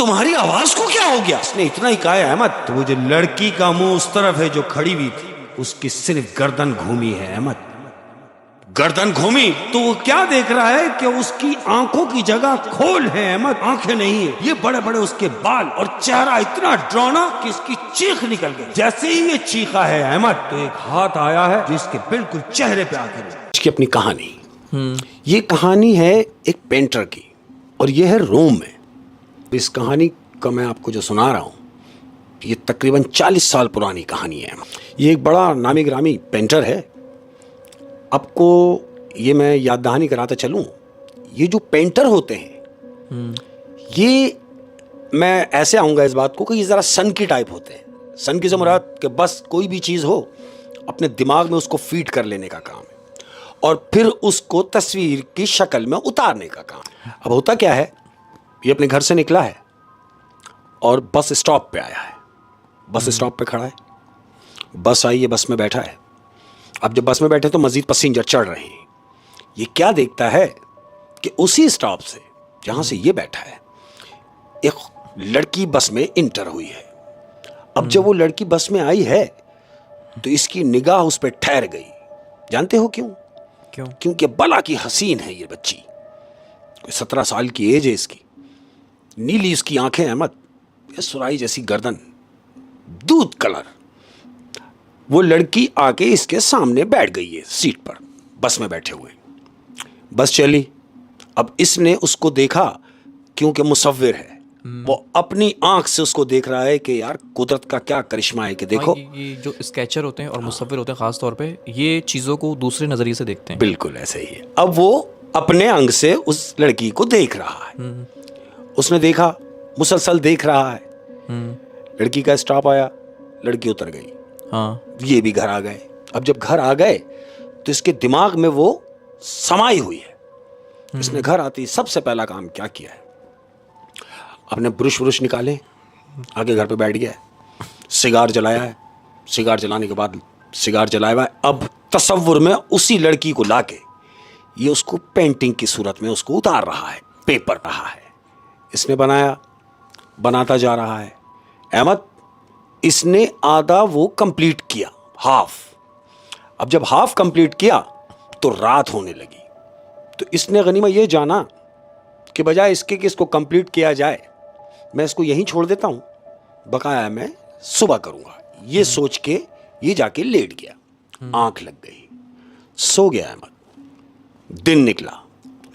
तुम्हारी आवाज को क्या हो गया? उसने इतना ही कहा है अहमद, तो वो जो लड़की का मुंह उस तरफ है जो खड़ी हुई थी, उसकी सिर्फ गर्दन घूमी है अहमद, गर्दन घूमी। तो वो क्या देख रहा है कि उसकी आंखों की जगह खोल है अहमद, आंखें नहीं है। ये बड़े बड़े उसके बाल और चेहरा इतना डरावना कि इसकी चीख निकल गई। जैसे ही ये चीखा है अहमद, तो एक हाथ आया है जो इसके बिल्कुल चेहरे पे आकर इसकी अपनी कहानी। ये कहानी है एक पेंटर की और ये है रोम में। इस कहानी का मैं आपको जो सुना रहा हूँ, ये तकरीबन 40 साल पुरानी कहानी है। ये एक बड़ा नामी गिरामी पेंटर है। आपको ये मैं याद दहानी कराता चलूँ, ये जो पेंटर होते हैं, ये मैं ऐसे आऊँगा इस बात को कि ये ज़रा सन की टाइप होते हैं। सन की जो मुराद कि बस कोई भी चीज़ हो अपने दिमाग में उसको फीड कर लेने का काम है और फिर उसको तस्वीर की शक्ल में उतारने का काम है। अब होता क्या है, ये अपने घर से निकला है और बस स्टॉप पे आया है। बस स्टॉप पे खड़ा है, बस आई है, बस में बैठा है। अब जब बस में बैठे तो मजीद पैसेंजर चढ़ रहे हैं। ये क्या देखता है कि उसी स्टॉप से जहां से ये बैठा है एक लड़की बस में इंटर हुई है। अब जब वो लड़की बस में आई है तो इसकी निगाह उस पर ठहर गई। जानते हो क्यों? क्योंकि बला की हसीन है ये बच्ची, कोई 17 साल की एज है इसकी, नीली उसकी आंखें अहमद, ये सुराही जैसी गर्दन, दूध कलर। वो लड़की आके इसके सामने बैठ गई है सीट पर, बस में बैठे हुए। बस चली। अब इसने उसको देखा, क्योंकि मुसव्विर है, वो अपनी आंख से उसको देख रहा है कि यार कुदरत का क्या करिश्मा है कि देखो। ये जो स्केचर होते हैं और मुसव्विर होते हैं खास तौर पे, ये चीज़ों को दूसरे नज़रिए से देखते हैं। बिल्कुल ऐसे ही है। अब वो अपने अंग से उस लड़की को देख रहा है। उसने देखा, मुसलसल देख रहा है। लड़की का स्टॉप आया, लड़की उतर गई। हाँ, ये भी घर आ गए। अब जब घर आ गए तो इसके दिमाग में वो समाई हुई है। इसने घर आती सबसे पहला काम क्या किया है, अपने ब्रुश निकाले, आगे घर पे बैठ गया है, सिगार जलाया है। सिगार जलाने के बाद सिगार जलाया हुआ है। अब तसव्वुर में उसी लड़की को लाके ये उसको पेंटिंग की सूरत में उसको उतार रहा है, पेपर रहा है। इसने बनाया, बनाता जा रहा है अहमद। इसने आधा वो कंप्लीट किया, हाफ। अब जब हाफ कंप्लीट किया तो रात होने लगी। तो इसने गनीमा ये जाना कि बजाय इसके कि इसको कंप्लीट किया जाए, मैं इसको यहीं छोड़ देता हूं, बकाया मैं सुबह करूंगा। ये सोच के ये जाके लेट गया। आंख लग गई, सो गया अहमद। दिन निकला।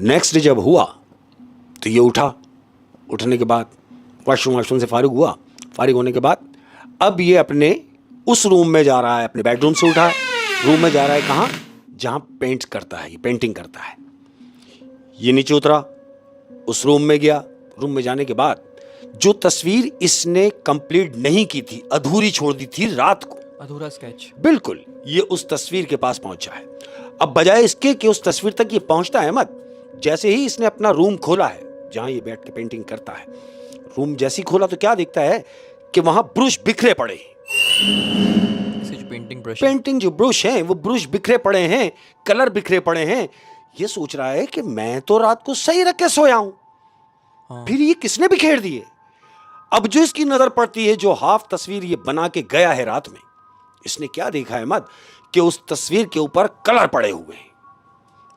नेक्स्ट डे जब हुआ तो ये उठा। उठने के बाद वाशरूम से फारिग हुआ। फारिग होने के बाद अब ये अपने उस रूम में जा रहा है, अपने बेडरूम से उठा है, रूम में जा रहा है। कहाँ? जहां पेंट करता है, ये पेंटिंग करता है। ये नीचे उतरा, उस रूम में गया। रूम में जाने के बाद जो तस्वीर इसने कंप्लीट नहीं की थी, अधूरी छोड़ दी थी रात को, अधूरा स्केच, बिल्कुल, ये उस तस्वीर के पास पहुंचा है। अब बजाय इसके कि उस तस्वीर तक ये पहुंचता है अहमद, जैसे ही इसने अपना रूम खोला है जहां ये बैठ के पेंटिंग करता है, रूम जैसे ही खोला तो क्या देखता है कि वहां ब्रश बिखरे पड़े। पेंटिंग जो ब्रश है वो ब्रश बिखरे पड़े हैं, कलर बिखरे पड़े हैं। ये सोच रहा है कि मैं तो रात को सही रख के सोया हूं। हाँ। फिर ये किसने बिखेर दिए? अब जो इसकी नजर पड़ती है, जो हाफ तस्वीर ये बना के गया है रात में, इसने क्या देखा है मत कि उस तस्वीर के ऊपर कलर पड़े हुए हैं।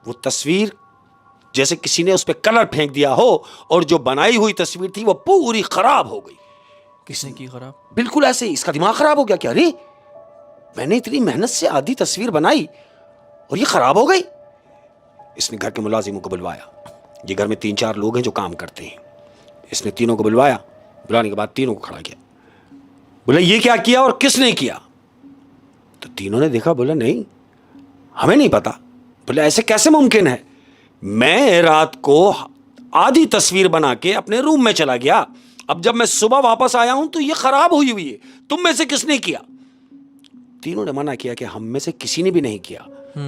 वो तस्वीर जैसे किसी ने उस पर कलर फेंक दिया हो और जो बनाई हुई तस्वीर थी वो पूरी खराब हो गई। किसने की खराब? बिल्कुल ऐसे ही इसका दिमाग खराब हो गया। क्या, अरे मैंने इतनी मेहनत से आधी तस्वीर बनाई और ये खराब हो गई। इसने घर के मुलाजिमों को बुलवाया। ये घर में 3-4 लोग हैं जो काम करते हैं। इसने तीनों को बुलवाया। बुलाने के बाद तीनों को खड़ा किया। बोला ये क्या किया और किसने किया? तो तीनों ने देखा, बोला नहीं हमें नहीं पता। बोला ऐसे कैसे मुमकिन है? मैं रात को आधी तस्वीर बना के अपने रूम में चला गया। अब जब मैं सुबह वापस आया हूं तो ये खराब हुई हुई है। तुम में से किसने किया? तीनों ने मना किया कि हम में से किसी ने भी नहीं किया।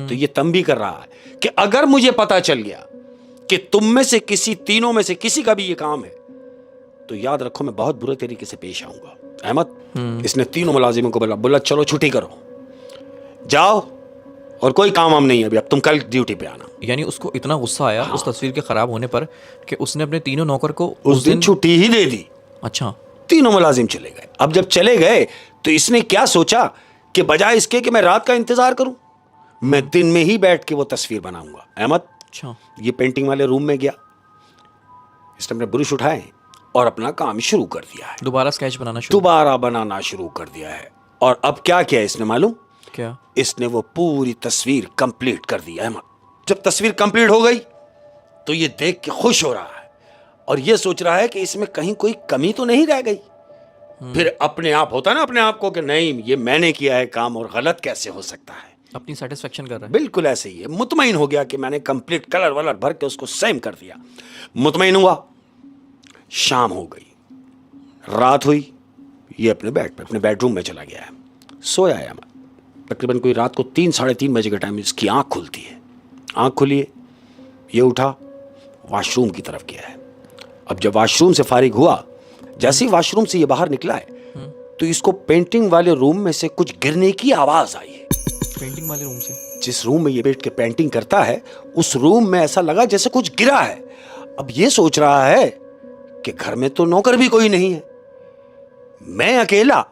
तो ये तंबी कर रहा है कि अगर मुझे पता चल गया कि तुम में से किसी, तीनों में से किसी का भी ये काम है, तो याद रखो मैं बहुत बुरे तरीके से पेश आऊंगा। अहमद, इसने तीनों मुलाजिमों को बोला चलो छुट्टी करो, जाओ और कोई काम हम नहीं है अभी, अब तुम कल ड्यूटी पे आना। यानी उसको इतना गुस्सा आया उस तस्वीर के खराब होने पर कि उसने अपने तीनों नौकर को उस दिन छुट्टी ही दे दी। अच्छा, तीनों मुलाजिम चले गए। अब जब चले गए तो इसने क्या सोचा कि बजाय इसके कि मैं रात का इंतजार करूं, मैं दिन में ही बैठ के वो तस्वीर बनाऊंगा। अहमद, अच्छा, ये पेंटिंग वाले रूम में गया, इसने अपने ब्रश उठाए और अपना काम शुरू कर दिया है। दोबारा स्केच बनाना शुरू। दोबारा बनाना शुरू कर दिया है। और अब क्या किया इसने मालूम? क्या? इसने वो पूरी तस्वीर कंप्लीट कर दी। अहमद, जब तस्वीर कंप्लीट हो गई तो ये देख के खुश हो रहा है और ये सोच रहा है कि इसमें कहीं कोई कमी तो नहीं रह गई। फिर अपने आप होता ना अपने आप को कि नहीं, ये मैंने किया है काम और गलत कैसे हो सकता है। अपनी सेटिस्फेक्शन कर रहा है। बिल्कुल ऐसे ही है, मुतमईन हो गया कि मैंने कंप्लीट कलर वलर भर के उसको सेम कर दिया। मुतमईन हुआ, शाम हो गई, रात हुई, ये अपने बेड पे अपने बेडरूम में चला गया है, सोया है। तकरीबन कोई रात को 3-3:30 बजे के टाइम इसकी आंख खुलती है। आंख खुली है, ये उठा, वॉशरूम की तरफ गया है। अब जब वॉशरूम से फारिग हुआ, जैसे ही वॉशरूम से ये बाहर निकला है तो इसको पेंटिंग वाले रूम में से कुछ गिरने की आवाज आई है। पेंटिंग वाले रूम से? जिस रूम में ये बैठ के पेंटिंग करता है उस रूम में ऐसा लगा जैसे कुछ गिरा है। अब ये सोच रहा है कि घर में तो नौकर भी कोई नहीं है, मैं अकेला।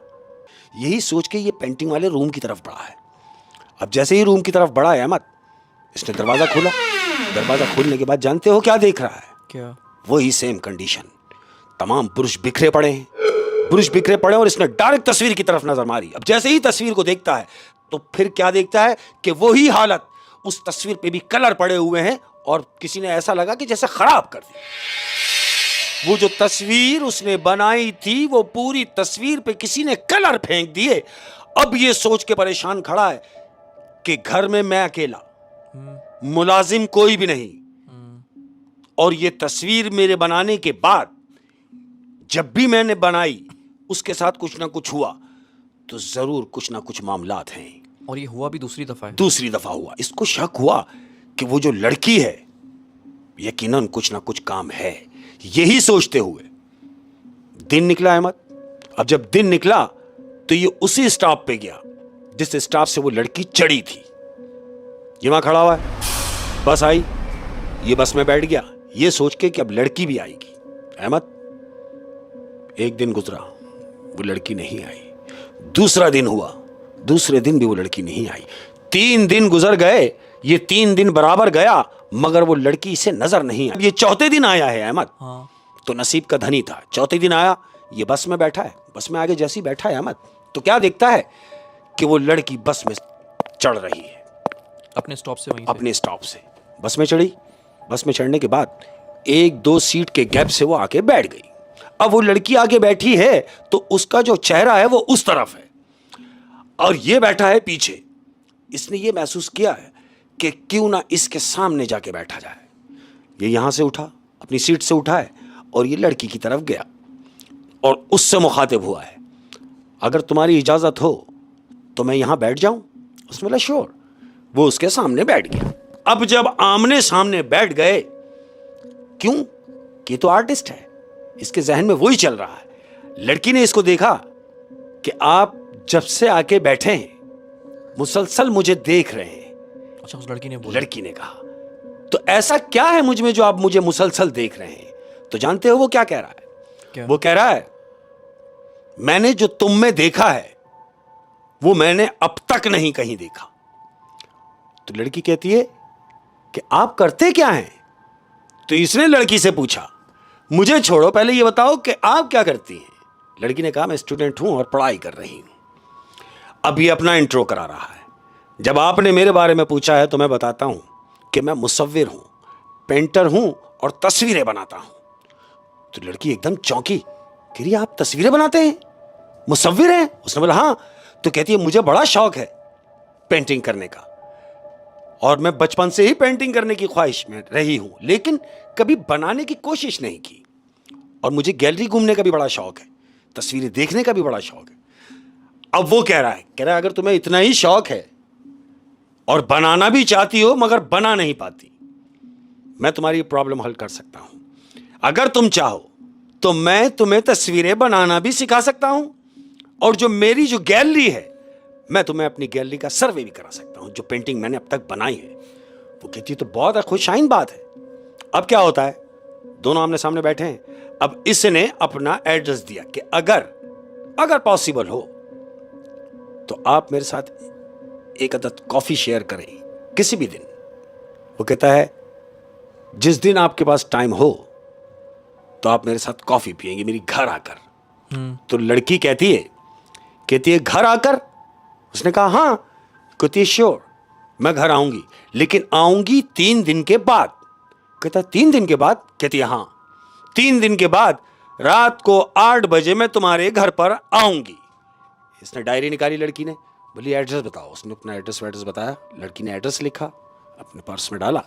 यही सोच के ये पेंटिंग वाले रूम की तरफ बढ़ा है। अब जैसे ही रूम की तरफ बढ़ा है अहमद, इसने दरवाजा खोला। दरवाजा खोलने के बाद जानते हो क्या देख रहा है? क्या? वही सेम कंडीशन, तमाम ब्रश बिखरे पड़े हैं, ब्रश बिखरे पड़े और इसने डायरेक्ट तस्वीर की तरफ नजर मारी। अब जैसे ही तस्वीर को देखता है तो फिर क्या देखता है कि वही हालत, उस तस्वीर पे भी कलर पड़े हुए हैं और किसी ने ऐसा लगा कि जैसे खराब कर दिया। वो जो तस्वीर उसने बनाई थी वो पूरी तस्वीर पे किसी ने कलर फेंक दिए। अब ये सोच के परेशान खड़ा है कि घर में मैं अकेला, मुलाजिम कोई भी नहीं, और ये तस्वीर मेरे बनाने के बाद जब भी मैंने बनाई उसके साथ कुछ ना कुछ हुआ तो जरूर कुछ ना कुछ मामलात हैं। और ये हुआ भी दूसरी दफा है। दूसरी दफा हुआ। इसको शक हुआ कि वो जो लड़की है यकीनन कुछ ना कुछ काम है। यही सोचते हुए दिन निकला अहमद। अब जब दिन निकला तो ये उसी स्टॉप पे गया जिस स्टॉप से वो लड़की चढ़ी थी। ये वहां खड़ा हुआ है, बस आई, ये बस में बैठ गया ये सोच के कि अब लड़की भी आएगी। अहमद, एक दिन गुजरा, वो लड़की नहीं आई। दूसरा दिन हुआ, दूसरे दिन भी वो लड़की नहीं आई। 3 दिन गुजर गए, ये 3 दिन बराबर गया मगर वो लड़की इसे नजर नहीं आई। ये चौथे दिन आया है अहमद। हाँ। तो नसीब का धनी था। चौथे दिन आया, ये बस में बैठा है। बस में आगे जैसे ही बैठा है अहमद तो क्या देखता है कि वो लड़की बस में चढ़ रही है। अपने स्टॉप से? वहीं से? अपने स्टॉप से बस में चढ़ी। बस में चढ़ने के बाद 1-2 सीट के गैप से वो आके बैठ गई। अब वो लड़की आगे बैठी है तो उसका जो चेहरा है वो उस तरफ है और ये बैठा है पीछे। इसने ये महसूस किया है कि क्यों ना इसके सामने जाके बैठा जाए। ये यहां से उठा, अपनी सीट से उठा है और ये लड़की की तरफ गया और उससे मुखातिब हुआ है, अगर तुम्हारी इजाजत हो तो मैं यहां बैठ जाऊं? उसने बोला श्योर। वो उसके सामने बैठ गया। अब जब आमने सामने बैठ गए, क्यों कि तो आर्टिस्ट है, इसके जहन में वही चल रहा है। लड़की ने इसको देखा कि आप जब से आके बैठे हैं मुसलसल मुझे देख रहे हैं। अच्छा, उस लड़की ने बोला? लड़की ने कहा, तो ऐसा क्या है मुझ में जो आप मुझे मुसलसल देख रहे हैं? तो जानते हो वो क्या कह रहा है? क्या? वो कह रहा है, मैंने जो तुम में देखा है वो मैंने अब तक नहीं कहीं देखा। तो लड़की कहती है कि आप करते क्या हैं? तो इसने लड़की से पूछा, मुझे छोड़ो, पहले ये बताओ कि आप क्या करती हैं? लड़की ने कहा, मैं स्टूडेंट हूं और पढ़ाई कर रही हूं। अब ये अपना इंट्रो करा रहा है। जब आपने मेरे बारे में पूछा है तो मैं बताता हूं कि मैं मुसव्विर हूं, पेंटर हूं और तस्वीरें बनाता हूं। तो लड़की एकदम चौंकी, कह रही आप तस्वीरें बनाते हैं, मुसव्विर हैं? उसने बोला हाँ। तो कहती है, मुझे बड़ा शौक है पेंटिंग करने का और मैं बचपन से ही पेंटिंग करने की ख्वाहिश में रही हूं, लेकिन कभी बनाने की कोशिश नहीं की। और मुझे गैलरी घूमने का भी बड़ा शौक है, तस्वीरें देखने का भी बड़ा शौक है। अब वो कह रहा है अगर तुम्हें इतना ही शौक है और बनाना भी चाहती हो मगर बना नहीं पाती, मैं तुम्हारी प्रॉब्लम हल कर सकता हूं। अगर तुम चाहो तो मैं तुम्हें तस्वीरें बनाना भी सिखा सकता हूं और जो मेरी जो गैलरी है मैं तुम्हें अपनी गैलरी का सर्वे भी करा सकता हूं, जो पेंटिंग मैंने अब तक बनाई है। वो कहती है, तो बहुत खुशाइन बात है। अब क्या होता है, दोनों आमने सामने बैठे हैं, अब इसने अपना एड्रेस दिया कि अगर पॉसिबल हो तो आप मेरे साथ एक अदद कॉफी शेयर करें किसी भी दिन। वो कहता है जिस दिन आपके पास टाइम हो तो आप मेरे साथ कॉफी पिएंगे मेरी घर आकर। तो लड़की कहती है घर आकर? उसने कहा हाँ। कहती है श्योर मैं घर आऊंगी, लेकिन आऊंगी 3 दिन के बाद। कहता 3 दिन के बाद? कहती है हाँ 3 दिन के बाद रात को 8 बजे मैं तुम्हारे घर पर आऊंगी। इसने डायरी निकाली लड़की ने, बोली एड्रेस बताओ। उसने अपना एड्रेस बताया, लड़की ने एड्रेस लिखा, अपने पर्स में डाला।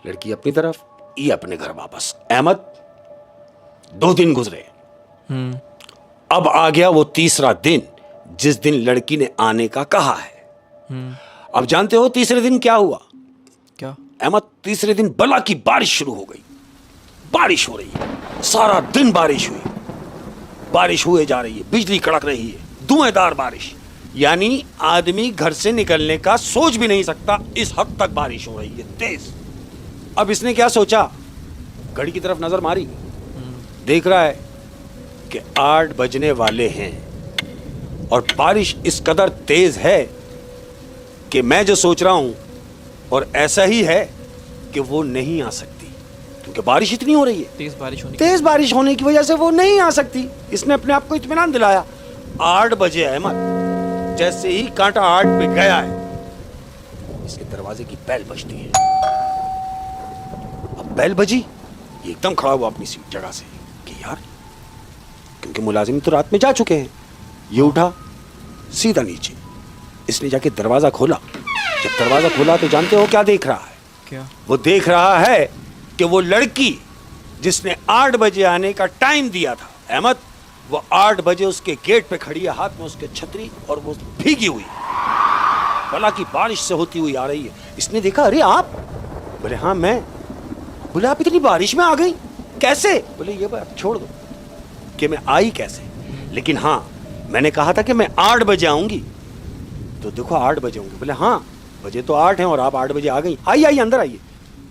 लड़की अपनी तरफ, ये अपने घर वापस। अहमद 2 दिन गुजरे। अब आ गया वो तीसरा दिन जिस दिन लड़की ने आने का कहा है। अब जानते हो तीसरे दिन क्या हुआ? क्या अहमद? तीसरे दिन बला की बारिश शुरू हो गई। बारिश हो रही है, सारा दिन बारिश हुई, बारिश हुए जा रही है, बिजली कड़क रही है, धुएंधार बारिश, यानी आदमी घर से निकलने का सोच भी नहीं सकता, इस हद तक बारिश हो रही है तेज। अब इसने क्या सोचा, घड़ी की तरफ नजर मारी, देख रहा है कि 8 बजने वाले हैं और बारिश इस कदर तेज है कि मैं जो सोच रहा हूं और ऐसा ही है कि वो नहीं आ सकती, क्योंकि बारिश इतनी हो रही है, तेज बारिश होने की वजह से वो नहीं आ सकती। इसने अपने आप को इत्मीनान दिलाया। 8 बजे अहमद, जैसे ही कांटा 8 पे गया है, इसके दरवाजे की बेल बजती है। अब बेल बजी, ये एकदम खड़ा हुआ अपनी सीट जगह से कि यार, क्योंकि मुलाजिम तो रात में जा चुके हैं। ये उठा सीधा नीचे, इसने जाके दरवाजा खोला। जब दरवाजा खोला तो जानते हो क्या देख रहा है? क्या? वो देख रहा है कि वो लड़की जिसने 8 बजे आने का टाइम दिया था अहमद, वो 8 बजे उसके गेट पे खड़ी है, हाथ में उसके छतरी, और वो भीगी हुई बला की बारिश से होती हुई आ रही है। इसने देखा, अरे आप? बोले हाँ मैं। बोले आप इतनी बारिश में आ गई कैसे? बोले ये बात छोड़ दो कि मैं आई कैसे, लेकिन हाँ मैंने कहा था कि मैं 8 बजे आऊंगी, तो देखो 8 बजे होंगे। बोले हाँ बजे तो 8 हैं और आप 8 बजे आ गई। आइए अंदर आइए।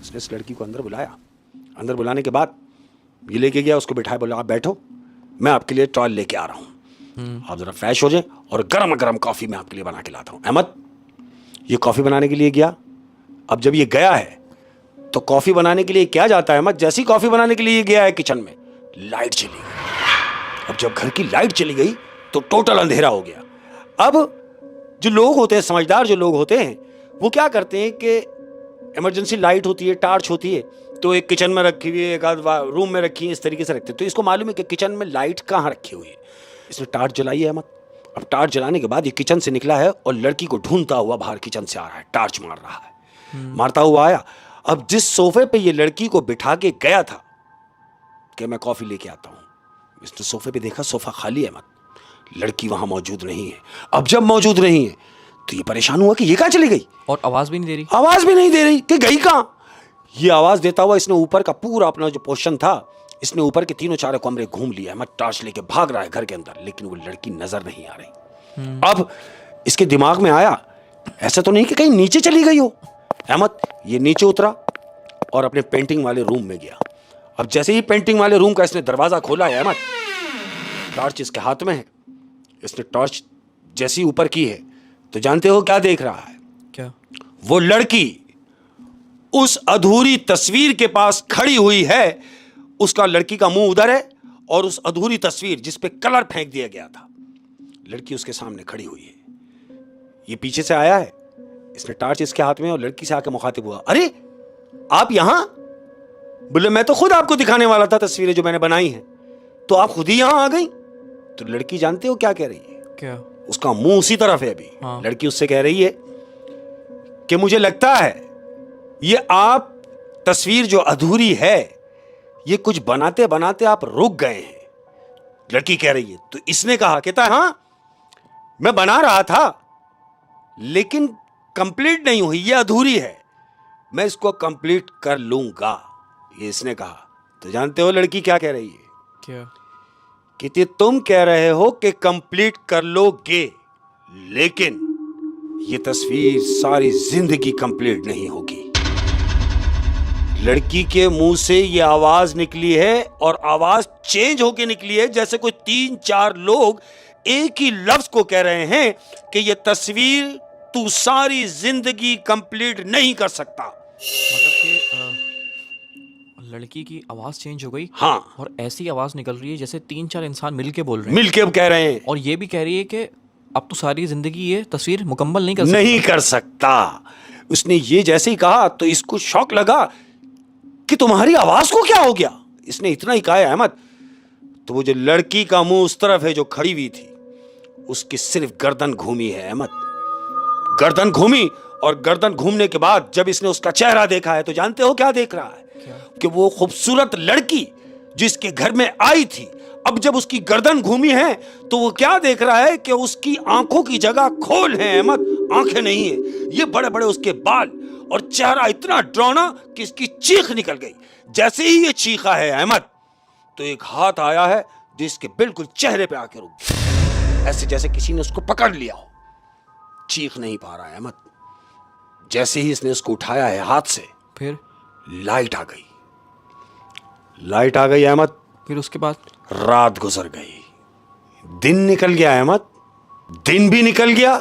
उसने इस लड़की को अंदर बुलाया। अंदर बुलाने के बाद ये लेके गया, उसको बिठाया, बोला आप बैठो, मैं आपके लिए टॉयल लेके आ रहा हूँ, आप जरा फ्रेश हो जाए और गर्म गर्म कॉफी मैं आपके लिए बना के लाता हूँ। अहमद ये कॉफी बनाने के लिए गया। अब जब ये गया है तो कॉफी बनाने के लिए क्या जाता है अहमद? जैसी कॉफी बनाने के लिए ये गया है किचन में, लाइट चली गई। अब जब घर की लाइट चली गई तो टोटल अंधेरा हो गया। अब जो लोग होते हैं, समझदार जो लोग होते हैं, वो क्या करते हैं कि इमरजेंसी लाइट होती है, टार्च होती है, तो एक किचन में रखी हुई है, एक आध रूम में रखी है, इस तरीके से रखते हैं। तो इसको मालूम है कि किचन में लाइट कहाँ रखी हुई है। इसने टार्च जलाई है अहमद। अब टार्च जलाने के बाद ये किचन से निकला है और लड़की को ढूंढता हुआ बाहर किचन से आ रहा है, टार्च मार रहा है, मारता हुआ आया। अब जिस सोफे पे ये लड़की को बिठा के गया था कि मैं कॉफी लेके आता हूँ, इसने सोफे पे देखा, सोफा खाली है अहमद, लड़की वहां मौजूद नहीं है। अब जब मौजूद नहीं है तो ये परेशान हुआ कि ये कहाँ चली गई, और आवाज भी नहीं दे रही, आवाज भी नहीं दे रही कि गई कहाँ। ये आवाज देता हुआ इसने ऊपर का पूरा अपना जो पोर्शन था, इसने ऊपर के 3-4 कमरे घूम लिया। मैं टॉर्च लेके भाग रहा है घर के अंदर, लेकिन वो लड़की नजर नहीं आ रही। अब इसके दिमाग में आया, ऐसा तो नहीं कि कहीं नीचे चली गई हो। अहमद ये नीचे उतरा और अपने पेंटिंग वाले रूम में गया। अब जैसे ही पेंटिंग वाले रूम का इसने दरवाजा खोला है अहमद, टॉर्च इसके हाथ में है। इसने टॉर्च जैसी ऊपर की है तो जानते हो क्या देख रहा है? क्या? वो लड़की उस अधूरी तस्वीर के पास खड़ी हुई है। उसका लड़की का मुंह उधर है और उस अधूरी तस्वीर जिस पे कलर फेंक दिया गया था, लड़की उसके सामने खड़ी हुई है। ये पीछे से आया है, इसने टॉर्च इसके हाथ में और लड़की से आके मुखातिब हुआ, अरे आप यहां? बोले मैं तो खुद आपको दिखाने वाला था तस्वीरें जो मैंने बनाई हैं, तो आप खुद ही यहां आ गई। तो लड़की जानते हो क्या कह रही है? क्या? उसका मुंह उसी तरफ है अभी। हाँ। लड़की उससे कह रही है कि मुझे लगता है ये आप तस्वीर जो अधूरी है, ये कुछ बनाते बनाते आप रुक गए हैं। लड़की कह रही है। तो इसने कहा, कहता है हाँ मैं बना रहा था लेकिन कंप्लीट नहीं हुई, ये अधूरी है, मैं इसको कंप्लीट कर लूंगा, ये इसने कहा। तो जानते हो लड़की क्या कह रही है? क्या? कि तुम कह रहे हो कि कंप्लीट कर लोगे, लेकिन ये तस्वीर सारी जिंदगी कंप्लीट नहीं होगी। लड़की के मुंह से ये आवाज निकली है और आवाज चेंज होके निकली है, जैसे कोई 3-4 लोग एक ही लफ्ज को कह रहे हैं कि ये तस्वीर तू सारी जिंदगी कंप्लीट नहीं कर सकता। मतलब कि लड़की की आवाज चेंज हो गई। हाँ, और ऐसी आवाज निकल रही है जैसे 3-4 इंसान मिलके बोल रहे हैं। मिलके अब कह रहे हैं, और ये भी कह रही है कि अब तो सारी जिंदगी ये तस्वीर मुकम्मल नहीं कर सकता। उसने ये जैसे ही कहा तो इसको शौक लगा कि तुम्हारी आवाज को क्या हो गया। इसने इतना ही कहा है अहमद, तो वो जो लड़की का मुंह उस तरफ है जो खड़ी हुई थी, उसकी सिर्फ गर्दन घूमी है अहमद, गर्दन घूमी। और गर्दन घूमने के बाद जब इसने उसका चेहरा देखा है तो जानते हो क्या देख रहा है? कि वो खूबसूरत लड़की जिसके घर में आई थी, अब जब उसकी गर्दन घूमी है तो वो क्या देख रहा है कि उसकी आंखों की जगह खोल है अहमद, आंखें नहीं है। ये बड़े बड़े उसके बाल और चेहरा इतना डरावना कि इसकी चीख निकल गई। जैसे ही ये चीखा है अहमद, तो एक हाथ आया है जो इसके बिल्कुल चेहरे पे आके रुक गया, ऐसे जैसे किसी ने उसको पकड़ लिया हो। चीख नहीं पा रहा है अहमद। जैसे ही इसने उसको उठाया है हाथ से, फिर लाइट आ गई, लाइट आ गई अहमद। फिर उसके बाद रात गुजर गई, दिन निकल गया अहमद, दिन भी निकल गया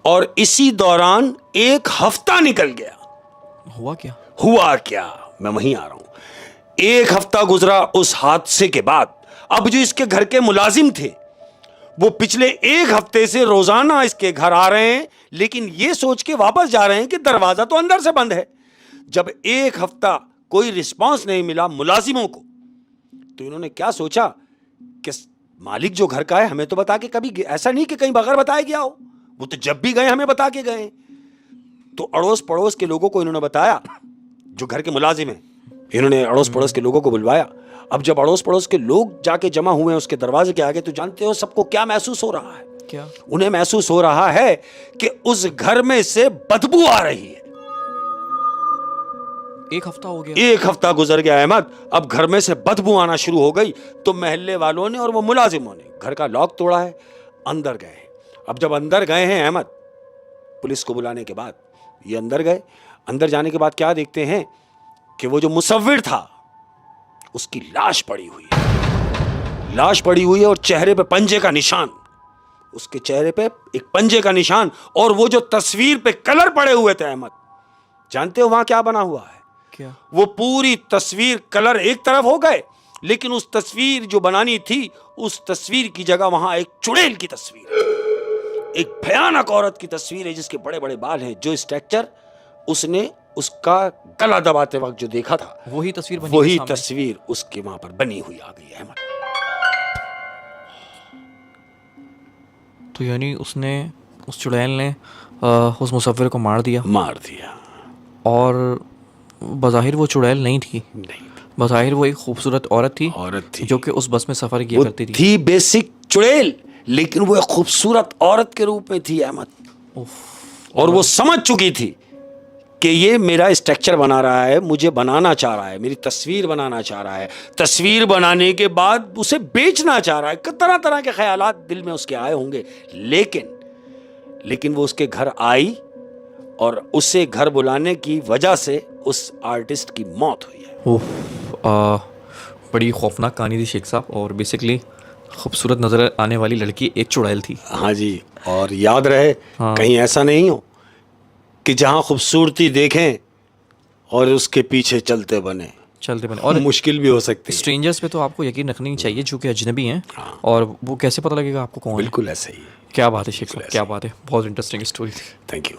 और इसी दौरान एक हफ्ता निकल गया। हुआ क्या? हुआ क्या, मैं वहीं आ रहा हूं। एक हफ्ता गुजरा उस हादसे के बाद। अब जो इसके घर के मुलाजिम थे वो पिछले एक हफ्ते से रोजाना इसके घर आ रहे हैं, लेकिन ये सोच के वापस जा रहे हैं कि दरवाजा तो अंदर से बंद है। जब एक हफ्ता कोई रिस्पांस नहीं मिला मुलाजिमों को, तो इन्होंने क्या सोचा कि मालिक जो घर का है हमें तो बता के कभी, ऐसा नहीं कि कहीं बगैर बताए गया हो, वो तो जब भी गए हमें बता के गए। तो अड़ोस पड़ोस के लोगों को इन्होंने बताया, जो घर के मुलाजिम हैं, इन्होंने अड़ोस पड़ोस के लोगों को बुलवाया। अब जब अड़ोस पड़ोस के लोग जाके जमा हुए हैं उसके दरवाजे के आगे, तो जानते हो सबको क्या महसूस हो रहा है? क्या? उन्हें महसूस हो रहा है कि उस घर में से बदबू आ रही है। एक हफ्ता हो गया, एक हफ्ता गुजर गया अहमद, अब घर में से बदबू आना शुरू हो गई। तो मोहल्ले वालों ने और वो मुलाजिमों ने घर का लॉक तोड़ा है, अंदर गए। अब जब अंदर गए हैं अहमद, पुलिस को बुलाने के बाद ये अंदर गए। अंदर जाने के बाद क्या देखते हैं कि वो जो मुसव्विर था उसकी लाश पड़ी हुई है, लाश पड़ी हुई है और चेहरे पे पंजे का निशान, उसके चेहरे पे एक पंजे का निशान। और वो जो तस्वीर पे कलर पड़े हुए थे अहमद, जानते हो वहां क्या बना हुआ है? क्या? वो पूरी तस्वीर कलर एक तरफ हो गए, लेकिन उस तस्वीर जो बनानी थी उस तस्वीर की जगह वहां एक चुड़ैल की तस्वीर है, एक भयानक औरत की तस्वीर है जिसके बड़े बड़े बाल हैं। जो स्ट्रक्चर उसने उसका गला दबाते वक्त जो देखा था, वही तस्वीर बनी, वही तस्वीर उसके वहां पर बनी हुई आ गई अहमद। तो यानी उसने, उस चुड़ैल ने उस मुसव्विर को मार दिया। मार दिया। और बज़ाहिर वो चुड़ैल नहीं थी, नहीं, बज़ाहिर वो एक खूबसूरत औरत थी जो कि उस बस में सफ़र किया करती थी बेसिक चुड़ैल, लेकिन वो एक खूबसूरत औरत के रूप में थी अहमद। और वो समझ चुकी थी कि ये मेरा स्ट्रक्चर बना रहा है, मुझे बनाना चाह रहा है, मेरी तस्वीर बनाना चाह रहा है, तस्वीर बनाने के बाद उसे बेचना चाह रहा है। तरह तरह के ख्यालात दिल में उसके आए होंगे, लेकिन वो उसके घर आई और उसे घर बुलाने की वजह से उस आर्टिस्ट की मौत हुई है। बड़ी खौफनाक कहानी थी शेख साहब। और बेसिकली खूबसूरत नजर आने वाली लड़की एक चुड़ैल थी। हाँ जी, और याद रहे कहीं ऐसा नहीं हो कि जहाँ खूबसूरती देखें और उसके पीछे चलते बने। और मुश्किल भी हो सकती है। स्ट्रेंजर्स पे तो आपको यकीन रखना ही चाहिए जो कि अजनबी हैं। और वो कैसे पता लगेगा आपको कौन है? बिल्कुल ऐसे ही। क्या बात है शेख साहब, क्या बात है, बहुत इंटरेस्टिंग स्टोरी थी। Thank you.